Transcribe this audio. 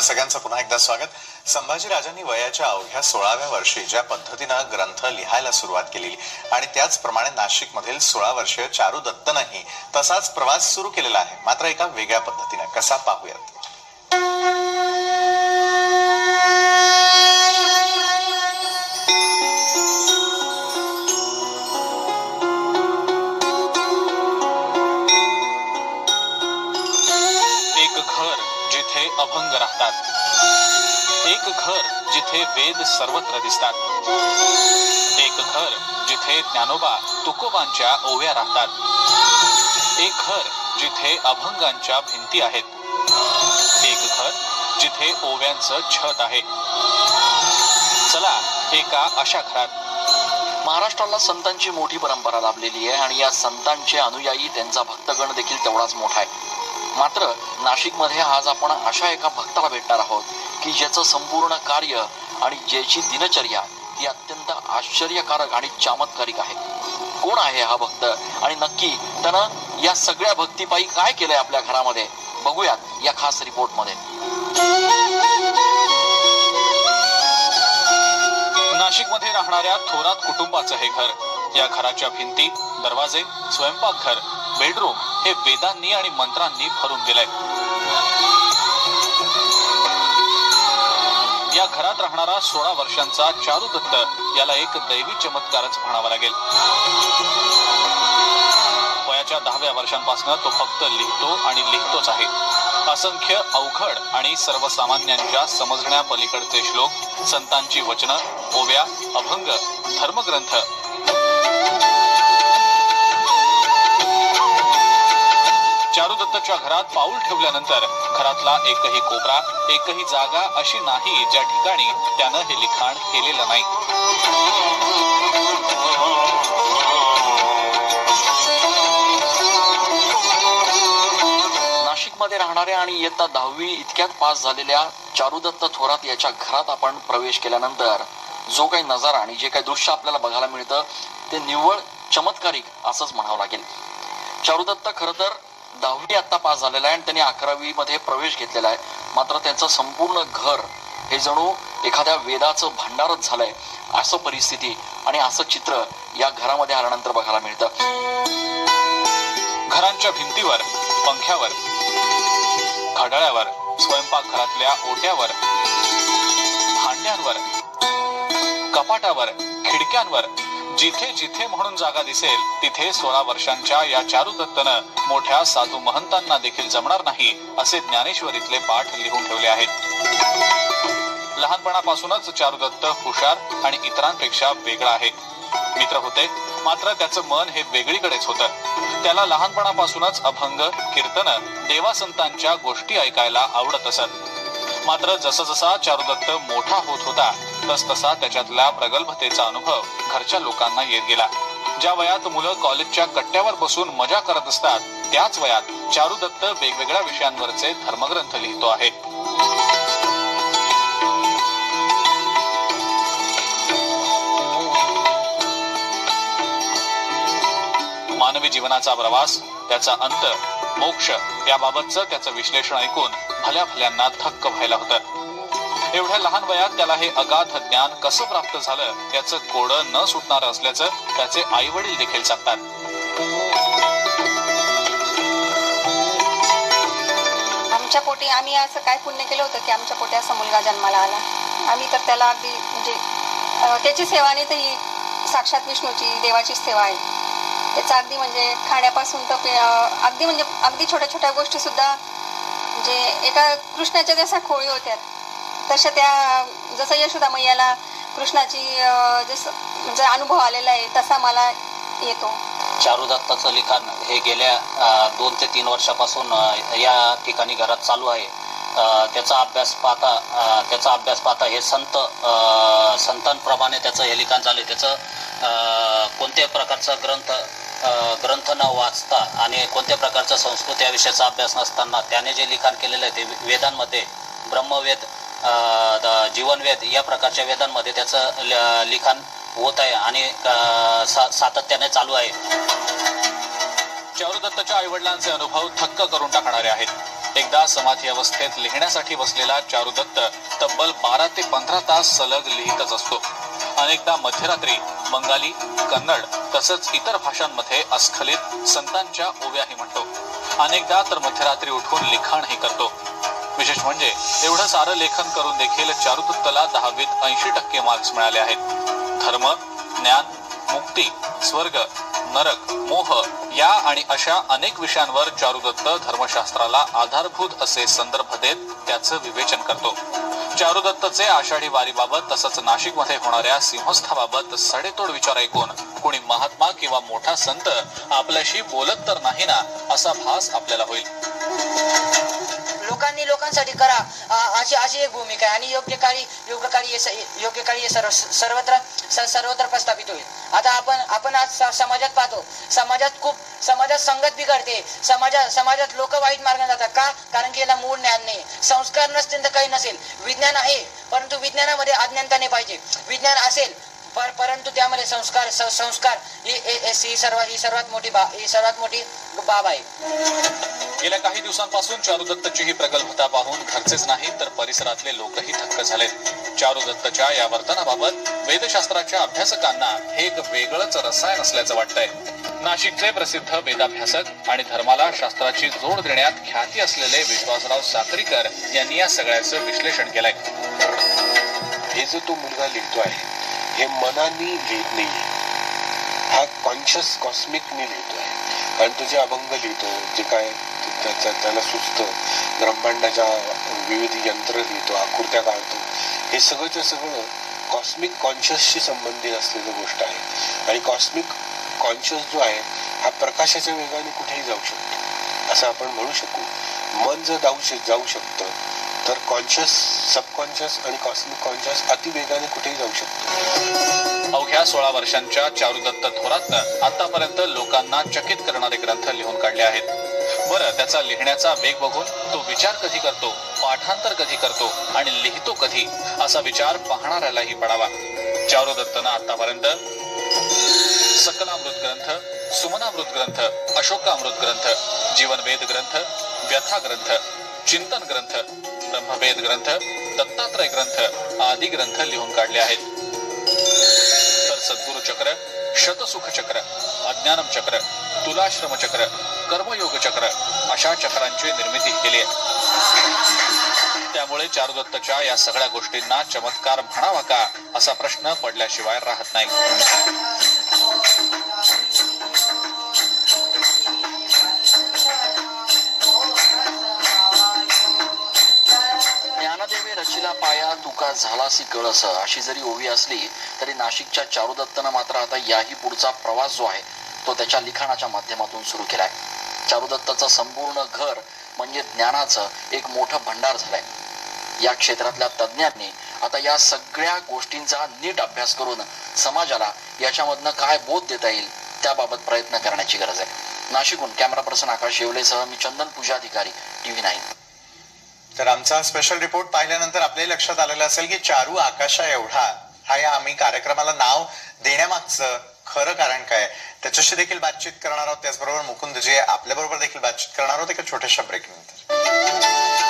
सगळ्यांचं पुन्हा एकदा स्वागत. संभाजीराजांनी वयाच्या अवघ्या 16व्या वर्षी ज्या पद्धतीनं ग्रंथ लिहायला सुरुवात केली आणि त्याचप्रमाणे नाशिकमधील 16 वर्षीय चारू दत्तनही तसाच प्रवास सुरू केलेला आहे, मात्र एका वेगळ्या पद्धतीने. कसा पाहूयात. जिथे अभंग राहतात, एक घर जिथे वेद सर्वत्र दिसतात, एक घर जिथे ज्ञानोबा तुकोबांच्या ओव्या राहतात, एक घर जिथे अभंगांच्या भिंती आहेत, एक घर जिथे ओव्यांचं छत आहे. चला एका अशा घरात. महाराष्ट्राला संतांची मोठी परंपरा लाभलेली आहे आणि या संतांचे अनुयायी, त्यांचा भक्तगण देखील तेवढाच मोठा आहे. मात्र नाशिकमध्ये आज आपण अशा एका भक्ताला भेटणार आहोत की ज्याचं संपूर्ण कार्य आणि ज्याची दिनचर्या ही अत्यंत आश्चर्यकारक आणि चमत्कारिक आहे. कोण आहे हा भक्त आणि नक्की त्यानं या सगळ्या भक्तीपायी काय केलंय आपल्या घरामध्ये, बघूयात या खास रिपोर्टमध्ये. नाशिकमध्ये राहणाऱ्या थोरात कुटुंबाचं हे घर. या घराच्या भिंती, दरवाजे, स्वयंपाकघर, बेडरूम हे वेदांनी आणि मंत्रांनी भरून गेलंय. या घरात राहणारा 16 वर्षांचा चारू दत्त याला एक दैवी चमत्कारच म्हणावा लागेल. वयाच्या 10व्या वर्षांपासून तो फक्त लिहितो आणि लिहितोच आहे. असंख्य अवघड आणि सर्वसामान्यांच्या समजण्या पलीकडचे श्लोक, संतांची वचनं, ओव्या, अभंग, धर्मग्रंथ. चारू दत्तच्या घरात पाऊल ठेवल्यानंतर घरातला एकही कोपरा, एकही जागा अशी नाही ज्या ठिकाणी त्यानं हे लिखाण केलेलं नाही. नाशिकमध्ये राहणाऱ्या आणि इयत्ता 10वी इतक्यात पास झालेल्या चारुदत्त थोरात याच्या घरात आपण प्रवेश केल्यानंतर जो काही नजारा आणि जे काही दृश्य आपल्याला बघायला मिळतं ते निव्वळ चमत्कारिक असंच म्हणावं लागेल. चारुदत्त खरं तर 10वी आता पास झालेला आहे आणि त्यांनी 11वी मध्ये प्रवेश घेतलेला आहे. मात्र त्यांचं संपूर्ण घर हे जणू एखाद्या वेदाचं भांडारच झालंय, असं परिस्थिती आणि असं चित्र या घरामध्ये आल्यानंतर बघायला मिळतं. घरांच्या भिंतीवर, पंख्यावर, घड्याळावर, स्वयंपाकघरातल्या ओट्यावर, भांड्यांवर, कपाटावर, खिडक्यांवर जिथे जिथे म्हणून जागा दिसेल तिथे 16 वर्षांच्या या चारू दत्तनं मोठ्या साधू महंतांना देखील जमणार नाही असे ज्ञानेश्वरीतले पाठ लिहून ठेवले आहेत. लहानपणापासूनच चारू दत्त हुशार आणि इतरांपेक्षा वेगळा आहे. मित्र होते, मात्र त्याचं मन हे वेगळीकडेच होतं. त्याला लहानपणापासूनच अभंग, कीर्तन, देवासंतांच्या गोष्टी ऐकायला आवडत असत. मात्र जसा चारुदत्त मोठा होत होता तसतसा त्याच्यातल्या प्रगल्भतेचा अनुभव घरच्या लोकांना येत गेला. ज्या वयात मुलं कॉलेजच्या कट्ट्यावर बसून मजा करत असतात त्याच वयात चारुदत्त वेगवेगळ्या विषयांवरचे धर्मग्रंथ लिहितो आहे. मानवी जीवनाचा प्रवास, त्याचा अंत, मोक्ष याबाबतचं त्याचं विश्लेषण ऐकून भल्या भल्यांना थक्क व्हायला होतं. एवढ्या लहान वयात त्याला हे अगाध ज्ञान कसं प्राप्त झालं याचं कोडं न सुटणार असल्याचं त्याचे आई वडील देखील सांगतात. आमच्या पोटी आम्ही असं काय पुण्य केलं होतं की आमच्या पोटी असा मुलगा जन्माला आला. आम्ही तर त्याला अगदी म्हणजे त्याची सेवा नाही तर ही साक्षात विष्णूची, देवाची सेवा आहे. त्याचा अगदी म्हणजे खाण्यापासून तर अगदी छोट्या छोट्या गोष्टी सुद्धा म्हणजे एका कृष्णाच्या जशा खोळी होत्या तशा त्या, जसं यशोदा मैयाला कृष्णाची जसं म्हणजे अनुभव आलेला आहे तसा मला येतो. चारू दत्ताचं लिखाण हे गेल्या 2 ते 3 वर्षापासून या ठिकाणी घरात चालू आहे. त्याचा अभ्यास पाहता हे संतांप्रमाणे त्याचं हे लिखाण झाले. त्याचं कोणत्याही प्रकारचा ग्रंथ न वाचता आणि कोणत्या प्रकारचा संस्कृत या विषयाचा अभ्यास नसताना त्याने जे लिखाण केलेलं आहे ते वेदांमध्ये, ब्रह्मवेद, जीवनवेद या प्रकारच्या वेदांमध्ये त्याचं लिखाण होत आहे आणि सातत्याने चालू आहे. चारू दत्तच्या आई वडिलांचे अनुभव थक्क करून टाकणारे आहेत. एकदा समाधी अवस्थेत लिहिण्यासाठी बसलेला चारुदत्त तब्बल 12 ते 15 तास सलग लिहितच असतो. अनेकदा मध्यरात्री बंगाली, कन्नड तसंच इतर भाषांमध्ये अस्खलित संतांच्या ओव्याही म्हणतो. अनेकदा तर मध्यरात्री उठून लिखाणही करतो. विशेष म्हणजे एवढं सारं लेखन करून देखील चारुदत्तला 10वीत 80% मार्क्स मिळाले आहेत. धर्म, ज्ञान, मुक्ती, स्वर्ग, नरक, मोह या आणि अशा अनेक विषयांवर चारुदत्त धर्मशास्त्राला आधारभूत असे संदर्भ देत त्याचं विवेचन करतो. चारुदत्तचे आषाढी वारीबाबत तसंच नाशिकमध्ये होणाऱ्या सिंहस्थाबाबत सडेतोड विचार ऐकून कोणी महात्मा किंवा मोठा संत आपल्याशी बोलत तर नाही ना असा भास आपल्याला होईल. लोकांनी लोकांसाठी करा अशी एक भूमिका आहे आणि योग्य काळी हे सर्वत्र प्रस्थापित होईल. आता आपण आज समाजात पाहतो, समाजात संगत बिघडते, समाजात लोक वाईट मार्गाने जातात. का? कारण की याला मूळ ज्ञान नाही, संस्कार नसतील तर काही नसेल. विज्ञान आहे परंतु विज्ञानामध्ये अज्ञानता नाही पाहिजे. विज्ञान असेल परंतु त्यामध्ये संस्कार ही सर्वात मोठी बाब आहे. गेल्या काही दिवसांपासून चारुदत्तची ही प्रगल्भता पाहून घरचेच नाही तर परिसरातले लोकही थक्क झालेत. चारुदत्तच्या या वर्तनाबाबत वेदशास्त्राच्या अभ्यासकांना हे एक वेगळंच रसायन असल्याचं वाटतंय. नाशिकचे प्रसिद्ध वेदाभ्यासक आणि धर्माला शास्त्राची जोड देण्यात ख्याती असलेले विश्वासराव साक्रीकर यांनी या सगळ्याचं विश्लेषण केलंय. हे जो तो मुलगा लिहितो आहे हे मनाने लिहित नाहीये, हा कॉन्शियस कॉस्मिकने लिहितो आहे. कारण तो जे अभंग लिहितो, जे काय त्याला सुचतं, ब्रह्मांडाच्या विविध यंत्र लिहितो, आकृत्या काढतो, हे सगळंच्या सगळं कॉस्मिक कॉन्शियसशी संबंधित असलेली गोष्ट आहे. आणि कॉस्मिक कॉन्शियस जो आहे हा प्रकाशाच्या वेगाने कुठेही जाऊ शकतो असं आपण म्हणू शकू. मन जर जाऊ शकतं तर कॉन्शियस, सबकॉन्शियस आणि कॉस्मिक कॉन्शियस अतिवेगाने कुठेही जाऊ शकतो. अवघ्या 16 वर्षांच्या चारुदत्त थोरातनं आतापर्यंत लोकांना चकित करणारे ग्रंथ लिहून काढले आहेत. बरं, त्याचा लिहिण्याचा वेग बघून तो विचार कधी करतो, पाठांतर कधी करतो आणि लिहितो कधी असा विचार पाहणाऱ्यालाही पडावा. चारुदत्तनं आतापर्यंत सकलामृत ग्रंथ, सुमनामृत ग्रंथ, अशोकामृत ग्रंथ, जीवनवेद ग्रंथ, व्यथा ग्रंथ, चिंतन ग्रंथ, ब्रह्मवेद ग्रंथ, दत्तात्रय ग्रंथ आदी ग्रंथ लिहून काढले आहेत. तर सद्गुरु चक्र, शतसुख चक्र, अज्ञानम चक्र, तुलाश्रम चक्र, कर्मयोग चक्र अशा चक्रांची निर्मिती केली आहे. त्यामुळे चारुदत्तच्या या सगळ्या गोष्टींना चमत्कार म्हणावा का असा प्रश्न पडल्याशिवाय राहत नाही. ज्ञानदेवे रचिला पाया तुका झालासी कळस अशी जरी ओवी असली तरी नाशिकच्या चारुदत्तनं मात्र आता याही पुढचा प्रवास जो आहे तो त्याच्या लिखाणाच्या माध्यमातून सुरू केलाय. चारुदत्ताचं संपूर्ण घर म्हणजे ज्ञानाचं एक मोठं भंडार झालंय. या क्षेत्रातल्या तज्ज्ञांनी आता या सगळ्या गोष्टींचा नीट अभ्यास करून समाजाला याच्यामधनं काय बोध देता येईल त्याबाबत प्रयत्न करण्याची गरज आहे. नाशिकहून कॅमेरा पर्सन आकाश येवलेसह मी चंदन पूजाधिकारी, TV9. तर आमचा स्पेशल रिपोर्ट पाहिल्यानंतर आपल्याही लक्षात आलेलं असेल की चारू आकाशा एवढा हा या आम्ही कार्यक्रमाला नाव देण्यामागचं खरं कारण काय, त्याच्याशी देखील बातचीत करणार आहोत. त्याचबरोबर मुकुंद जे आपल्या बरोबर देखील बातचीत करणार आहोत एका छोट्याशा ब्रेक नंतर.